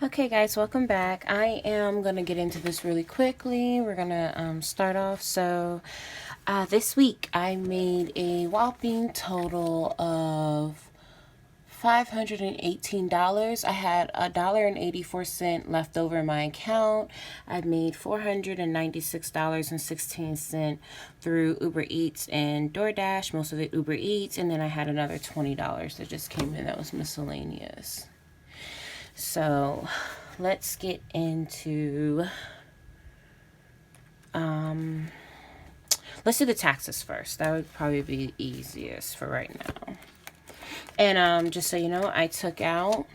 Okay guys, welcome back. I am going to get into this really quickly. We're going to start off. So this week I made a whopping total of $518. I had $1.84 left over in my account. I made $496.16 through Uber Eats and DoorDash, most of it Uber Eats, and then I had another $20 that just came in that was miscellaneous. So let's get into, let's do the taxes first. That would probably be easiest for right now. And just so you know, I took out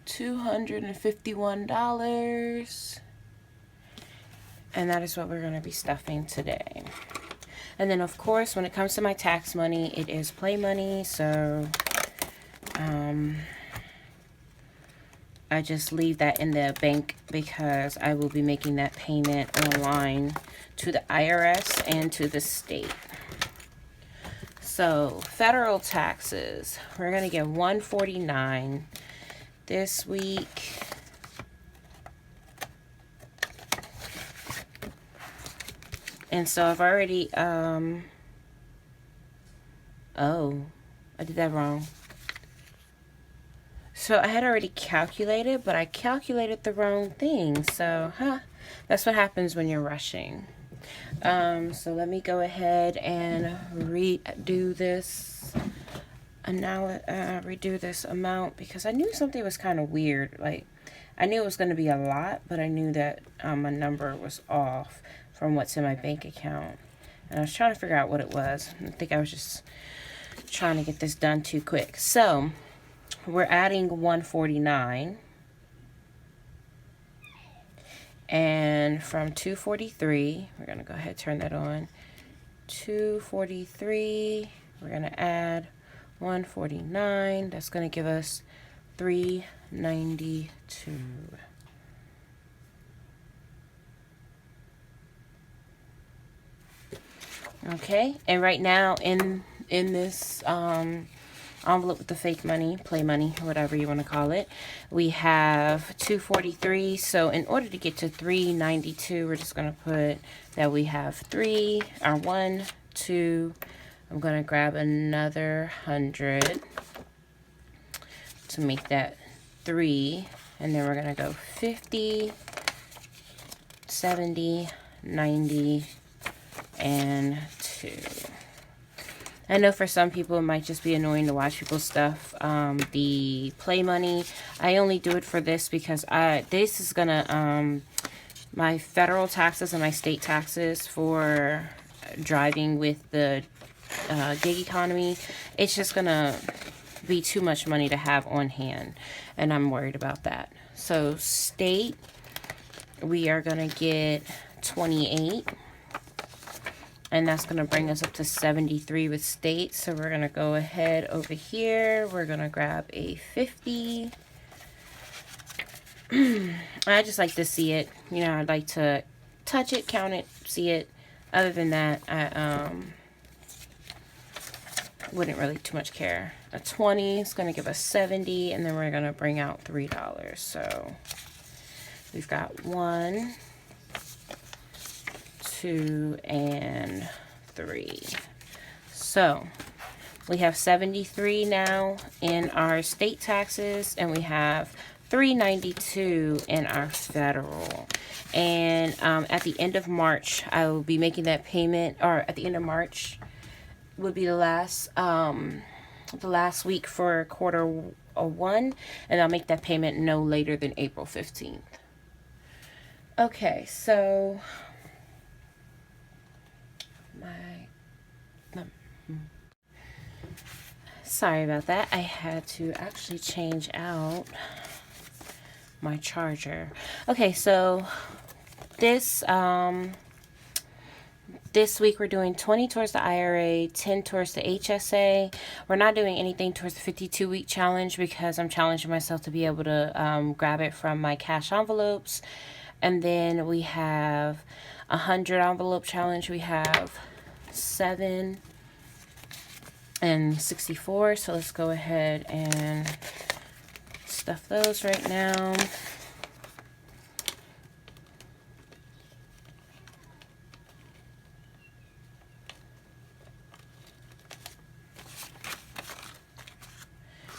$251. And that is what we're going to be stuffing today. And then, of course, when it comes to my tax money, it is play money. So, I just leave that in the bank because I will be making that payment online to the IRS and to the state. So, federal taxes, we're going to get $149 this week. And so I've already, oh, I did that wrong. So I had already calculated, but I calculated the wrong thing. So, that's what happens when you're rushing. So let me go ahead and redo this. And now redo this amount because I knew something was kind of weird. Like, I knew it was going to be a lot, but I knew that my number was off from what's in my bank account. And I was trying to figure out what it was. I think I was just trying to get this done too quick. So we're adding $149. And from $243, we're going to go ahead and turn that on. $243, we're going to add $149. That's going to give us $392. Okay, and right now in this envelope with the fake money, play money, whatever you want to call it, we have $243. So in order to get to $392, we're just going to put that we have 1, 2. I'm going to grab another 100 to make that 3, and then we're going to go 50, 70, 90, and 2. I know for some people it might just be annoying to watch people stuff the play money. I only do it for this because this is gonna my federal taxes and my state taxes for driving with the gig economy. It's just gonna be too much money to have on hand, and I'm worried about that. So state, we are gonna get 28. And that's going to bring us up to 73 with state. So we're going to go ahead over here. We're going to grab a 50. I just like to see it. You know, I'd like to touch it, count it, see it. Other than that, I wouldn't really too much care. A 20 is going to give us 70. And then we're going to bring out $3. So we've got 1, 2, and 3. So we have 73 now in our state taxes, and we have 392 in our federal. And at the end of March, I will be making that payment, or at the end of March would be the last week for quarter 1, and I'll make that payment no later than April 15th. Okay, so sorry about that. I had to actually change out my charger. Okay, so this week we're doing 20 towards the IRA, 10 towards the HSA. We're not doing anything towards the 52-week challenge because I'm challenging myself to be able to grab it from my cash envelopes. And then we have 100 envelope challenge. We have 7 and 64. So let's go ahead and stuff those right now.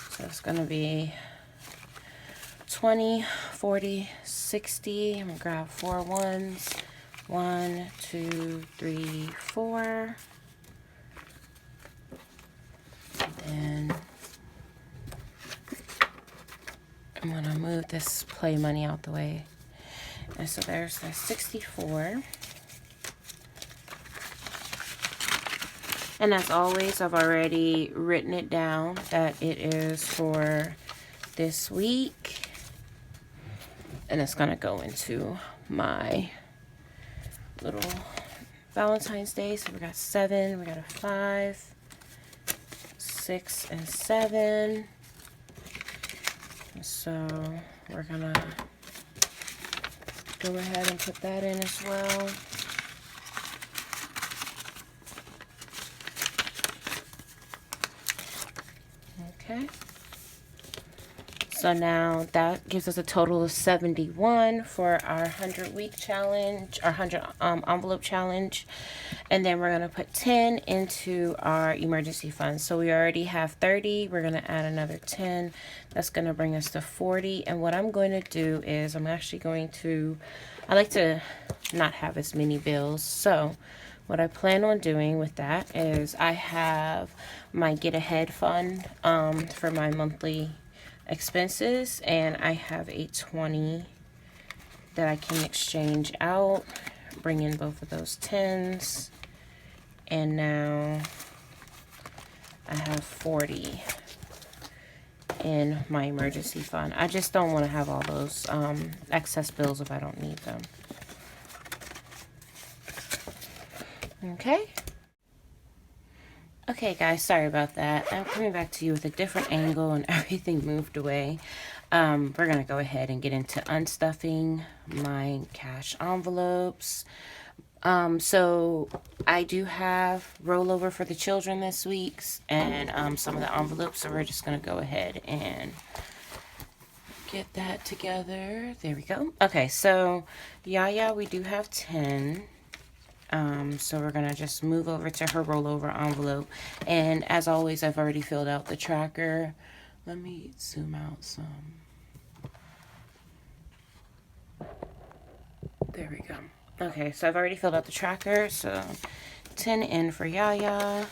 So it's going to be 20, 40, 60. I'm going to grab 4 ones. 1, 2, 3, 4. And I'm going to move this play money out the way. And so there's the 64. And as always, I've already written it down that it is for this week. And it's going to go into my little Valentine's Day. So we got 7, we got a 5, 6, and 7. So we're going to go ahead and put that in as well. Okay. So now that gives us a total of 71 for our 100-week challenge, our 100 envelope challenge. And then we're going to put 10 into our emergency fund. So we already have 30. We're going to add another 10. That's going to bring us to 40. And what I'm going to do is I'm actually going to, I like to not have as many bills. So what I plan on doing with that is I have my get ahead fund for my monthly expenses, and I have a 20 that I can exchange out, bring in both of those 10s, and now I have 40 in my emergency fund. I just don't want to have all those excess bills if I don't need them. Okay. Okay guys, sorry about that. I'm coming back to you with a different angle and everything moved away. We're going to go ahead and get into unstuffing my cash envelopes. So I do have rollover for the children this week and some of the envelopes. So we're just going to go ahead and get that together. There we go. Okay, so Yaya, we do have 10. So we're going to just move over to her rollover envelope. And as always, I've already filled out the tracker. Let me zoom out some. There we go. Okay, so I've already filled out the tracker. So 10 in for Yaya.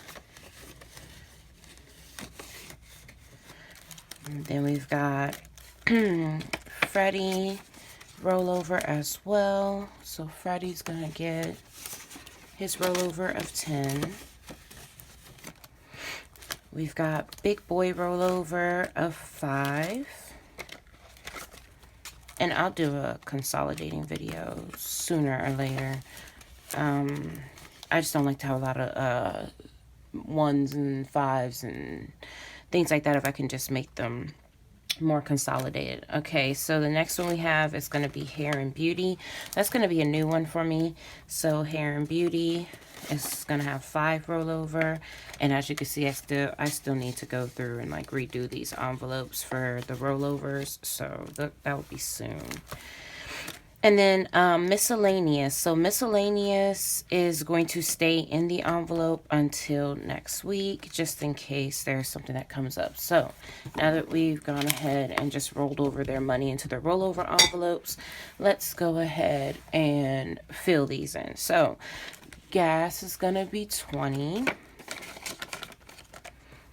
And then we've got Freddie rollover as well. So Freddie's going to get his rollover of 10. We've got Big Boy rollover of 5. And I'll do a consolidating video sooner or later. I just don't like to have a lot of 1s and 5s and things like that if I can just make them more consolidated. Okay, so the next one we have is going to be Hair and Beauty. That's going to be a new one for me. So Hair and Beauty is going to have 5 rollover, and as you can see, I still need to go through and like redo these envelopes for the rollovers, so that will be soon. And then miscellaneous. So miscellaneous is going to stay in the envelope until next week, just in case there's something that comes up. So now that we've gone ahead and just rolled over their money into the rollover envelopes, let's go ahead and fill these in. So gas is going to be 20.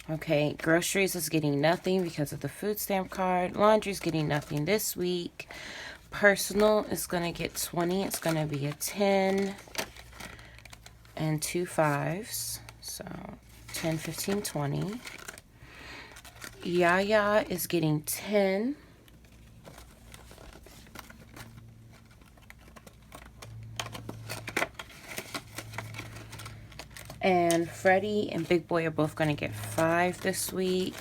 Okay, groceries is getting nothing because of the food stamp card. Laundry is getting nothing this week. Personal is going to get 20. It's going to be a 10 and 2 5s. So 10, 15, 20. Yaya is getting 10. And Freddie and Big Boy are both going to get 5 this week.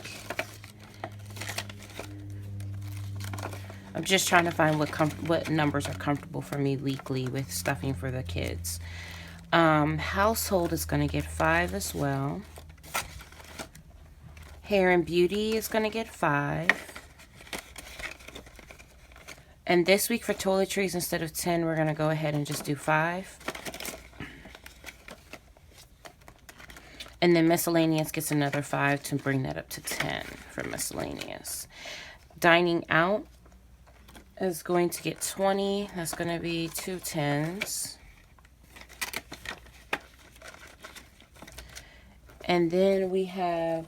I'm just trying to find what numbers are comfortable for me weekly with stuffing for the kids. Household is going to get 5 as well. Hair and Beauty is going to get 5. And this week for toiletries, instead of 10, we're going to go ahead and just do 5. And then miscellaneous gets another 5 to bring that up to 10 for miscellaneous. Dining out is going to get 20. That's going to be 2 10s. And then we have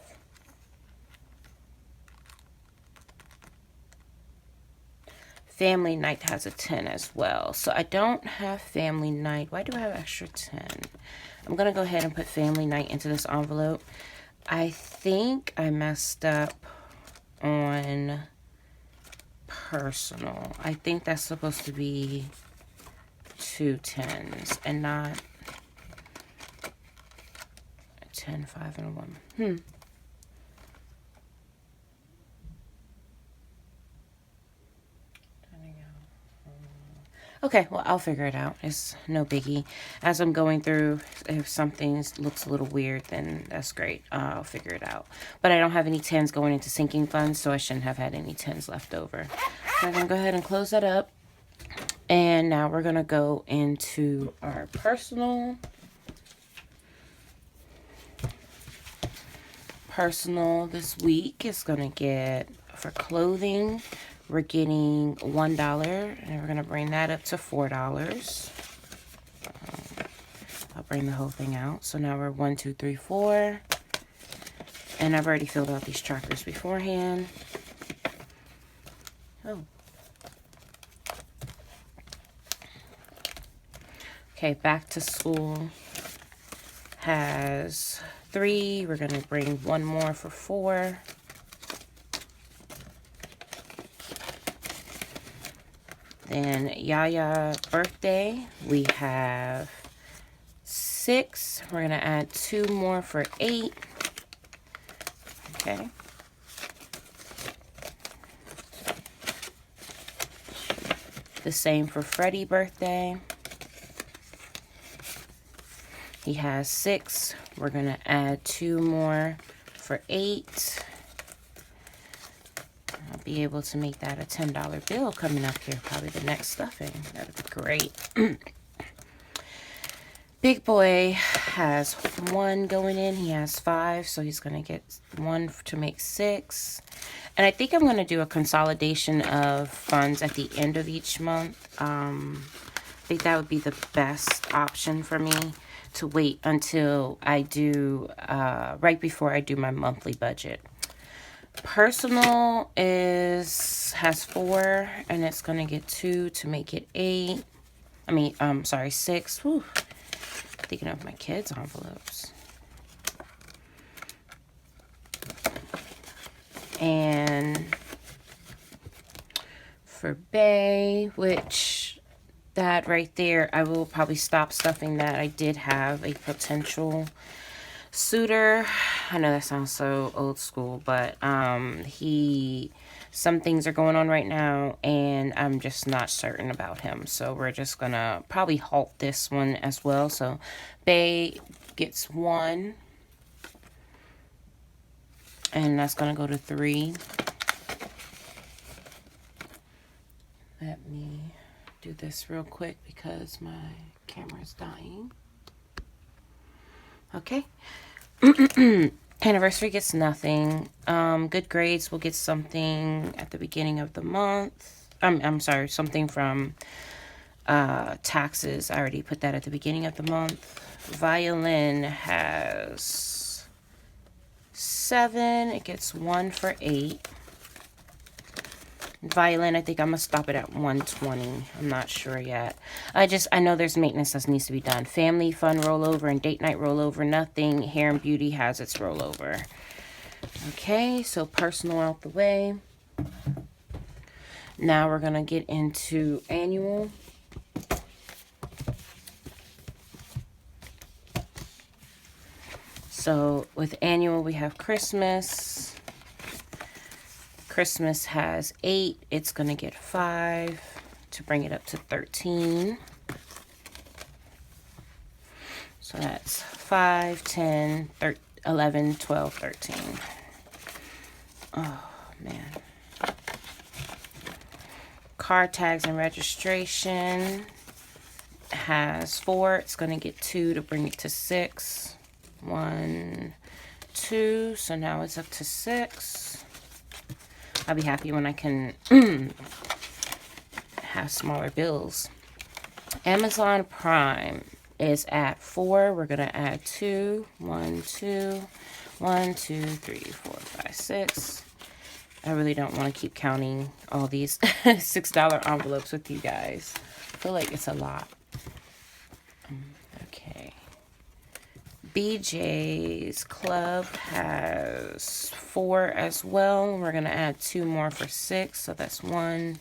family night has a 10 as well. So I don't have family night. Why do I have extra 10? I'm going to go ahead and put family night into this envelope. I think I messed up on personal. I think that's supposed to be 2 10s and not 10, 5, and a 1. Okay, well, I'll figure it out. It's no biggie. As I'm going through, if something looks a little weird, then that's great. I'll figure it out. But I don't have any 10s going into sinking funds, so I shouldn't have had any 10s left over. So I'm going to go ahead and close that up. And now we're going to go into our personal. Personal this week is going to get, for clothing, we're getting $1, and we're going to bring that up to $4. I'll bring the whole thing out. So now we're 1, 2, 3, 4. And I've already filled out these trackers beforehand. Oh. Okay, back to school has 3. We're going to bring 1 more for 4. Then Yaya birthday, we have 6. We're going to add 2 more for 8. Okay. The same for Freddie birthday. He has 6. We're going to add 2 more for 8. I'll be able to make that a $10 bill coming up here. Probably the next stuffing. That would be great. Big boy has 1 going in. He has 5, so he's going to get 1 to make 6. And I think I'm going to do a consolidation of funds at the end of each month. I think that would be the best option for me, to wait until I do, right before I do my monthly budget. Personal has 4, and it's going to get 2 to make it 8. Sorry, 6. Whew. Thinking of my kids' envelopes. And for Bay, which that right there, I will probably stop stuffing that. I did have a potential suitor. I know that sounds so old school, but some things are going on right now, and I'm just not certain about him. So we're just gonna probably halt this one as well. So Bay gets 1, and that's gonna go to 3. Let me do this real quick because my camera's dying. Okay. Anniversary gets nothing. Good grades will get something at the beginning of the month. I'm sorry, something from taxes. I already put that at the beginning of the month. Violin has 7. It gets 1 for 8. Violin, I think I'm going to stop it at 120. I'm not sure yet. I know there's maintenance that needs to be done. Family fun rollover and date night rollover, nothing. Hair and beauty has its rollover. Okay, so personal out the way. Now we're going to get into annual. So with annual, we have Christmas. Christmas has 8. It's going to get 5 to bring it up to 13. So that's 5, 10, 11, 12, 13. Oh, man. car tags and registration has 4. It's going to get 2 to bring it to 6. 1, 2. So now it's up to 6. I'll be happy when I can have smaller bills. Amazon Prime is at 4. We're going to add 2. 1, 2. 1, 2, 3, 4, 5, 6. I really don't want to keep counting all these $6 envelopes with you guys. I feel like it's a lot. Okay. BJ's Club has 4 as well. We're going to add 2 more for 6. So that's 1,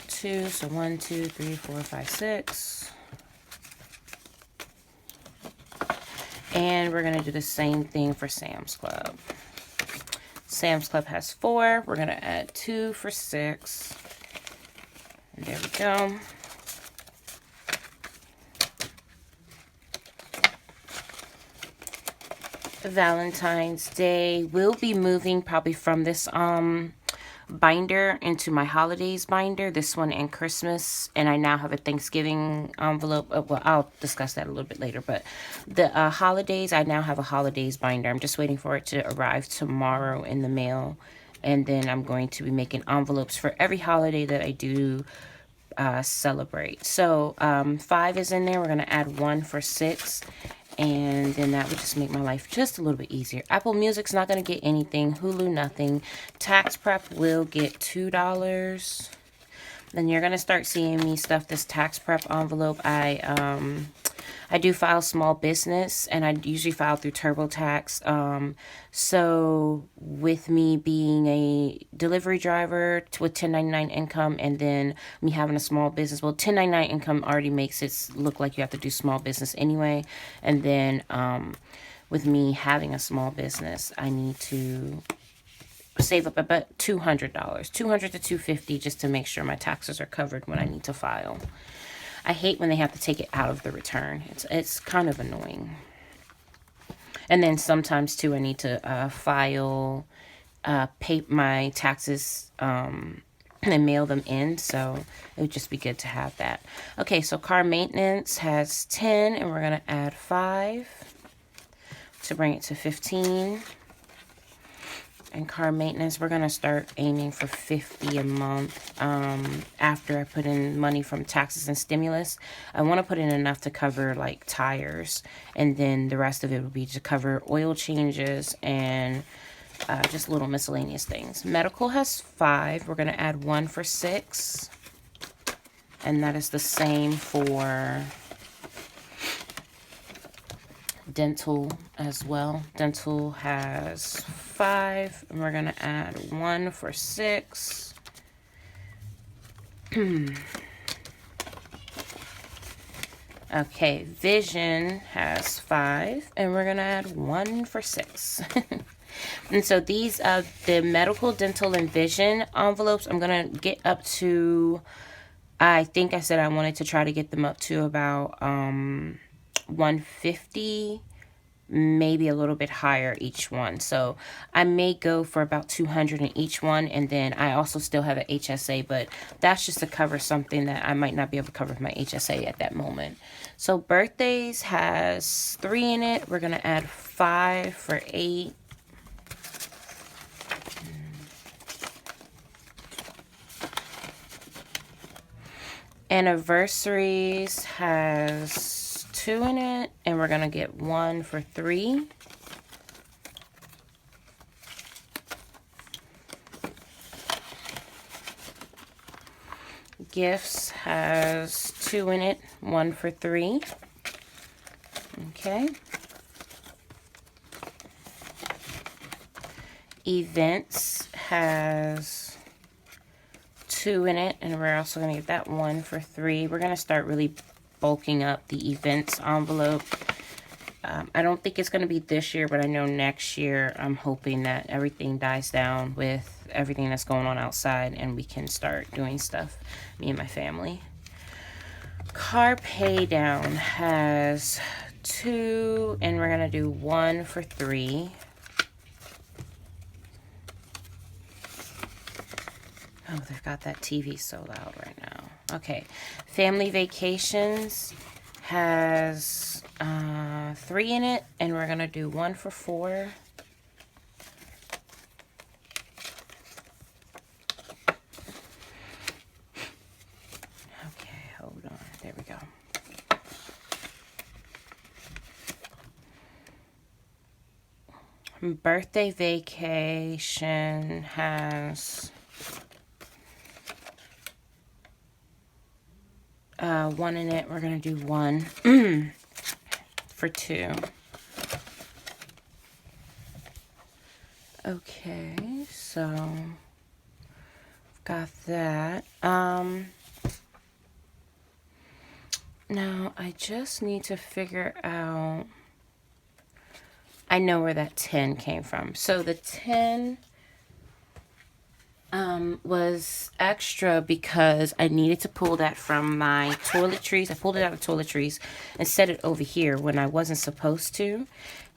2. So 1, 2, 3, 4, 5, 6. And we're going to do the same thing for Sam's Club. Sam's Club has 4. We're going to add 2 for 6. And there we go. Valentine's Day. We'll be moving probably from this binder into my holidays binder, this one and Christmas, and I now have a Thanksgiving envelope. Well, I'll discuss that a little bit later, but the holidays, I now have a holidays binder. I'm just waiting for it to arrive tomorrow in the mail, and then I'm going to be making envelopes for every holiday that I do celebrate. So 5 is in there. We're going to add 1 for 6. And then that would just make my life just a little bit easier. Apple Music's not going to get anything. Hulu, nothing. Tax Prep will get $2. Then you're going to start seeing me stuff this Tax Prep envelope. I do file small business, and I usually file through TurboTax. So with me being a delivery driver with 1099 income, and then me having a small business, well, 1099 income already makes it look like you have to do small business anyway. And then with me having a small business, I need to save up about $200, $200 to $250, just to make sure my taxes are covered when I need to file. I hate when they have to take it out of the return. It's kind of annoying. And then sometimes too, I need to file, pay my taxes, and mail them in. So it would just be good to have that. Okay, so car maintenance has 10, and we're gonna add 5 to bring it to 15. And car maintenance, we're going to start aiming for 50 a month after I put in money from taxes and stimulus. I want to put in enough to cover like tires, and then the rest of it would be to cover oil changes and just little miscellaneous things. Medical has 5. We're going to add 1 for 6. And that is the same for dental as well. Dental has 5, and we're going to add 1 for 6. Okay, vision has 5, and we're going to add 1 for 6. And so these the medical, dental, and vision envelopes, I'm going to get up to, I think I said I wanted to try to get them up to about 150, maybe a little bit higher each one. So I may go for about 200 in each one, and then I also still have an HSA, but that's just to cover something that I might not be able to cover with my HSA at that moment. So birthdays has 3 in it. We're going to add 5 for 8. Anniversaries has 2 in it, and we're going to get 1 for 3. Gifts has 2 in it, 1 for 3. Okay. Events has 2 in it, and we're also going to get that 1 for 3. We're going to start really bulking up the events envelope. I don't think it's going to be this year, but I know next year I'm hoping that everything dies down with everything that's going on outside, and we can start doing stuff, me and my family. Car pay down has 2, and we're going to do 1 for 3. Oh, they've got that TV so loud right now. Okay. Family Vacations has 3 in it, and we're going to do 1 for $4. Okay, hold on. There we go. Birthday Vacation has 1 in it. We're going to do 1 for $2. Okay, so got that. Now I just need to figure out, I know where that 10 came from. So the 10 was extra because I needed to pull that from my toiletries. I pulled it out of toiletries and set it over here when I wasn't supposed to.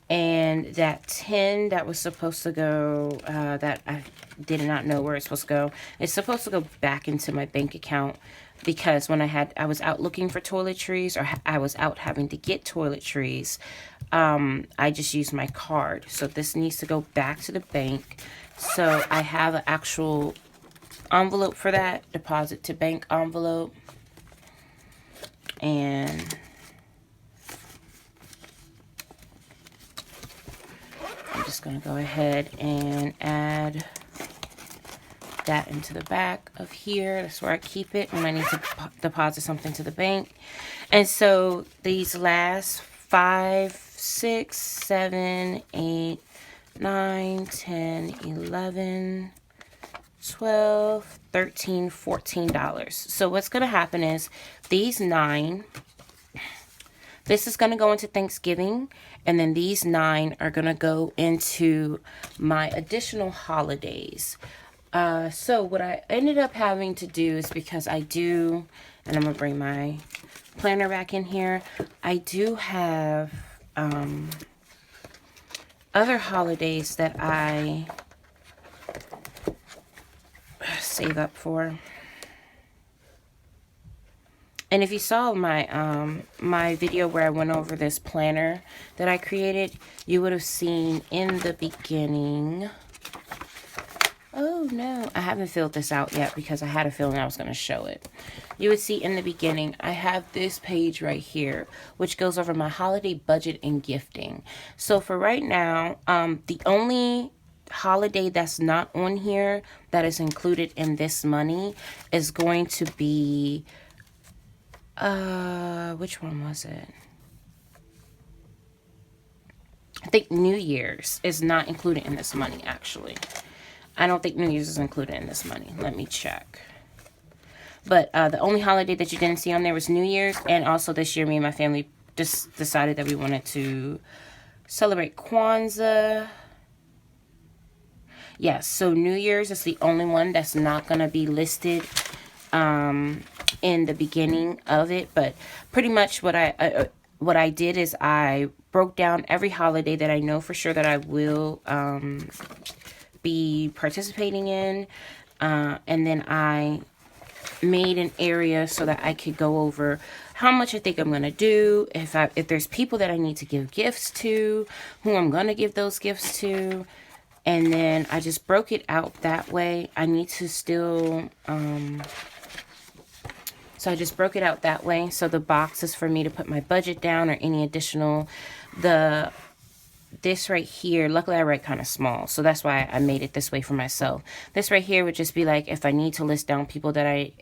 And that 10 that was supposed to go, that I did not know where it's supposed to go, it's supposed to go back into my bank account, because when I was out looking for toiletries, or I was out having to get toiletries, I just used my card. So this needs to go back to the bank. So I have an actual envelope for that, deposit to bank envelope. And I'm just going to go ahead and add that into the back of here. That's where I keep it when I need to deposit something to the bank. And so these last 5, 6, 7, 8, 9, 10, 11, 12, 13, $14. So what's going to happen is these 9, this is going to go into Thanksgiving, and then these 9 are going to go into my additional holidays. So what I ended up having to do is, because I do, and I'm going to bring my planner back in here, I do have other holidays that I save up for. And if you saw my my video where I went over this planner that I created, you would have seen in the beginning. Oh no, I haven't filled this out yet because I had a feeling I was going to show it. You would see in the beginning, I have this page right here, which goes over my holiday budget and gifting. So for right now, the only holiday that's not on here that is included in this money is going to be, which one was it? I think New Year's is not included in this money, actually. I don't think New Year's is included in this money. Let me check. But the only holiday that you didn't see on there was New Year's. And also this year, me and my family just decided that we wanted to celebrate Kwanzaa. Yes, so New Year's is the only one that's not going to be listed in the beginning of it. But pretty much what I did is I broke down every holiday that I know for sure that I will be participating in, and then I made an area so that I could go over how much I think I'm going to do, if there's people that I need to give gifts to, who I'm going to give those gifts to. And then I just broke it out that way. I need to still so I just broke it out that way. So the box is for me to put my budget down or any additional. This right here, luckily I write kind of small, so that's why I made it this way for myself. This right here would just be like if I need to list down people that I,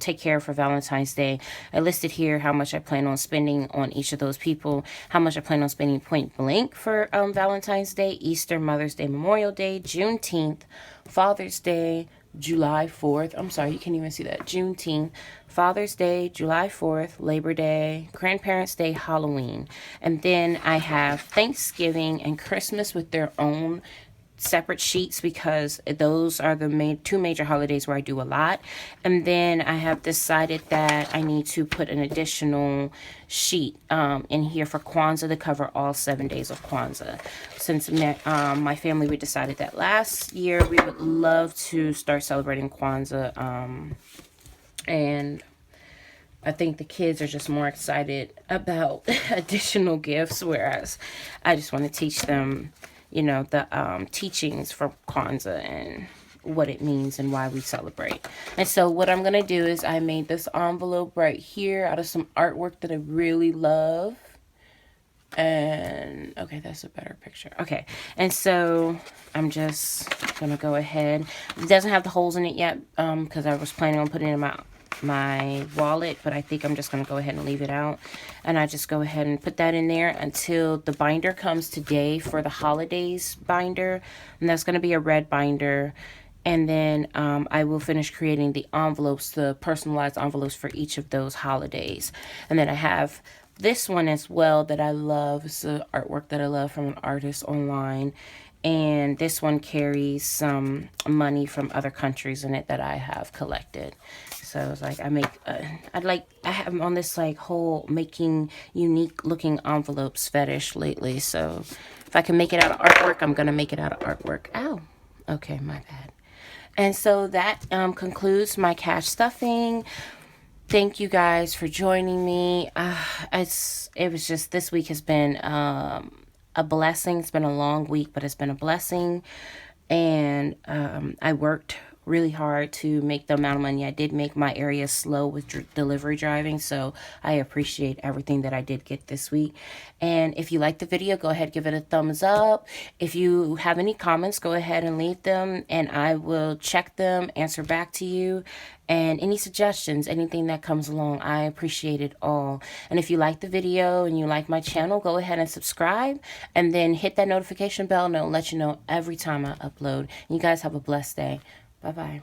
take care of for Valentine's Day. I listed here how much I plan on spending on each of those people, how much I plan on spending point blank for Valentine's Day, Easter, Mother's Day, Memorial Day, Juneteenth, Father's Day, July 4th. I'm sorry, you can't even see that. Juneteenth, Father's Day, July 4th, Labor Day, Grandparents' Day, Halloween. And then I have Thanksgiving and Christmas with their own separate sheets because those are the two major holidays where I do a lot. And then I have decided that I need to put an additional sheet in here for Kwanzaa to cover all 7 days of Kwanzaa. Since my family, we decided that last year we would love to start celebrating Kwanzaa, and I think the kids are just more excited about additional gifts, whereas I just want to teach them, you know, the teachings from Kwanzaa and what it means and why we celebrate. And so what I'm going to do is I made this envelope right here out of some artwork that I really love. And okay, that's a better picture. Okay, and so I'm just going to go ahead. It doesn't have the holes in it yet because I was planning on putting it in my wallet, but I think I'm just going to go ahead and leave it out. And I just go ahead and put that in there until the binder comes today for the holidays binder. And that's going to be a red binder. And then I will finish creating the envelopes, the personalized envelopes for each of those holidays. And then I have this one as well that I love. It's the artwork that I love from an artist online. And this one carries some money from other countries in it that I have collected. So it's like I have on this like whole making unique looking envelopes fetish lately. So if I can make it out of artwork, I'm going to make it out of artwork. Ow. Okay, my bad. And so that concludes my cash stuffing. Thank you guys for joining me. It was just, this week has been a blessing. It's been a long week, but it's been a blessing. And I worked really hard to make the amount of money I did make. My area slow with delivery driving, so I appreciate everything that I did get this week. And if you liked the video, go ahead, give it a thumbs up. If you have any comments, go ahead and leave them, and I will check them, answer back to you. And any suggestions, anything that comes along, I appreciate it all. And if you like the video and you like my channel, go ahead and subscribe, and then hit that notification bell, and it'll let you know every time I upload. And you guys have a blessed day. Bye-bye.